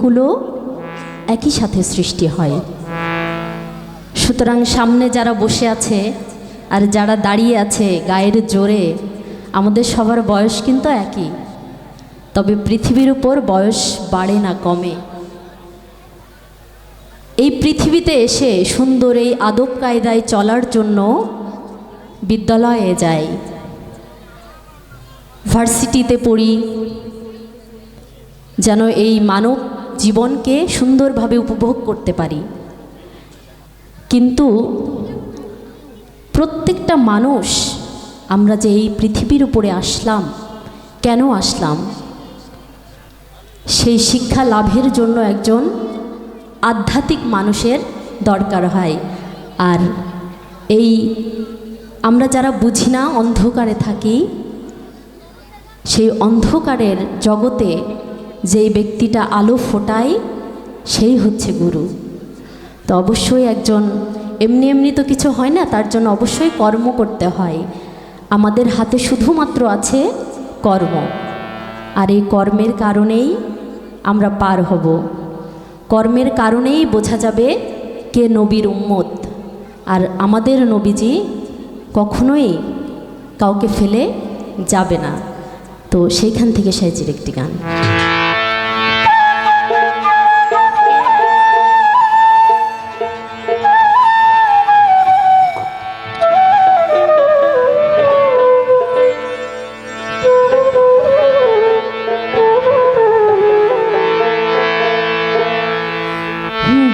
গুলো একই সাথে সৃষ্টি হয়। সুতরাং সামনে যারা বসে আছে আর যারা দাঁড়িয়ে আছে গায়ের জোরে, আমাদের সবার বয়স কিন্তু একই, তবে পৃথিবীর উপর বয়স বাড়ে না, কমে। এই পৃথিবীতে এসে সুন্দর এই আদব কায়দায় চলার জন্য বিদ্যালয়ে যাই, ভার্সিটিতে পড়ি, যেন এই মানব জীবনকে সুন্দরভাবে উপভোগ করতে পারি। কিন্তু প্রত্যেকটা মানুষ আমরা যে এই পৃথিবীর উপরে আসলাম, কেন আসলাম, সেই শিক্ষা লাভের জন্য একজন আধ্যাত্মিক মানুষের দরকার হয়। আর এই আমরা যারা বুঝি না, অন্ধকারে থাকি, সেই অন্ধকারের জগতে যেই ব্যক্তিটা আলো ফোটায় সেই হচ্ছে গুরু। তো অবশ্যই একজন এমনি এমনি তো কিছু হয় না, তার জন্য অবশ্যই কর্ম করতে হয়। আমাদের হাতে শুধুমাত্র আছে কর্ম, আর এই কর্মের কারণেই আমরা পার হব। কর্মের কারণেই বোঝা যাবে কে নবীর উম্মত। আর আমাদের নবীজি কখনোই কাউকে ফেলে যাবে না। তো সেইখান থেকে সাইজির একটি গান।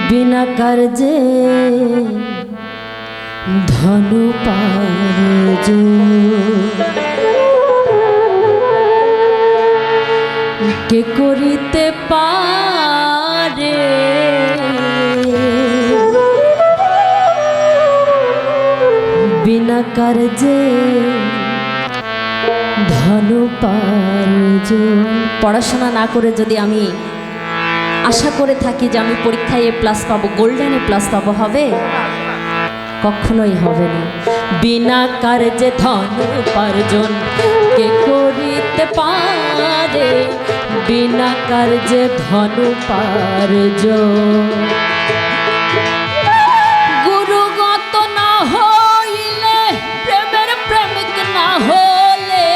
বিনা কার্যে ধনু পারজ, কে করিতে পারে, বিনা কার্যে ধনু পারজ। পড়াশোনা না করে যদি আমি আশা করে থাকি যে আমি পরীক্ষায় A+ পাবো, গোল্ডেন A+ পাবো, হবে? কখনোই হবে না। বিনা কার্যে ধনোপার্জন কে করিতে পারে, বিনা কার্যে ধনোপার্জন। গুরুগত না হইলে, প্রেমের প্রেমিক না হলে,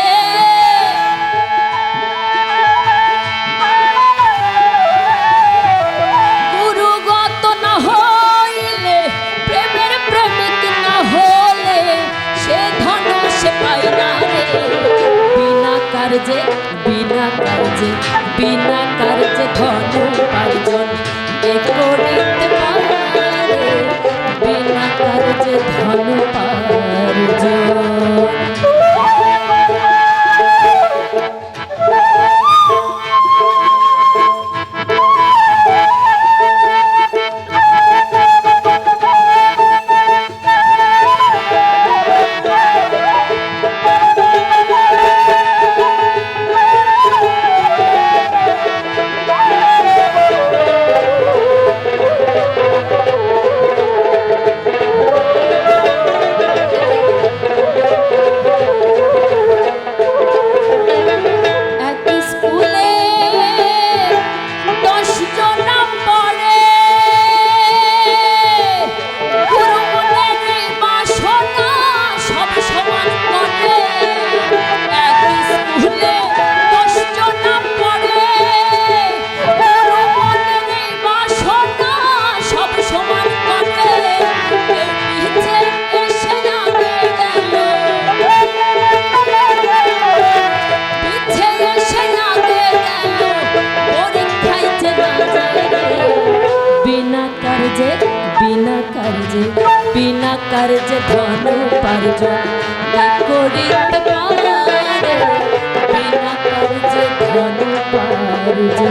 গুরুগত না হইলে, প্রেমের প্রেমিক না হলে, সে ধন সে পায় না রে। বিনা কার্যে, বিনা কার্যে, বিনা কার্যে ধনোপার্জন কে করিতে পারে, বিনা কার্যে ধনোপার্জন। বিনা কার্যে, বিনা কার্যে ধনোপার্জন কে করিতে পারে, বিনা কার্যে ধনোপার্জন।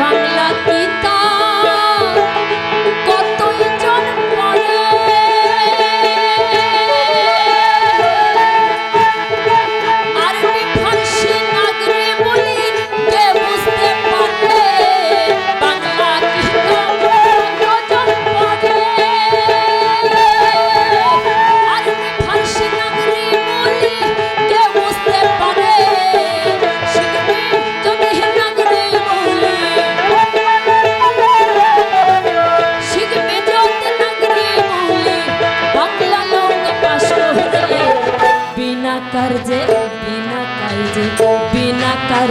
বাংলা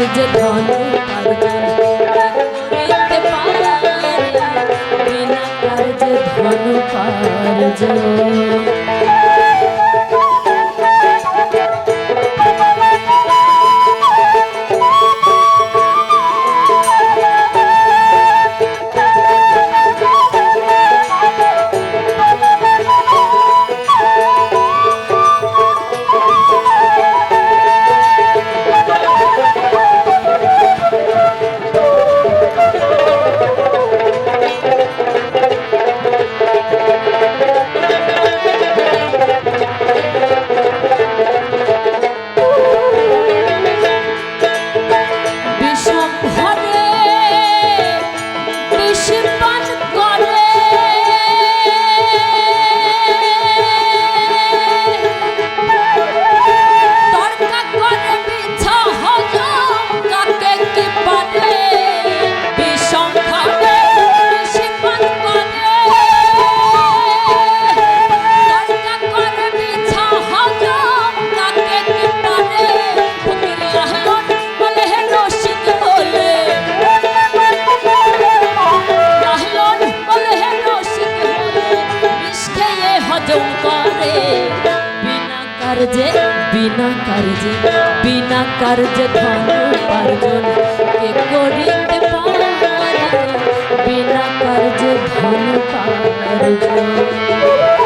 কার্যে ধন উপার্জন করিতে পারে, বিনা কার্যে ধন উপার্জন। বিনা কার্যে বিনা কার্যে ধন উপার্জন কে করিতে পারে, বিনা কার্যে ধন উপার্জন।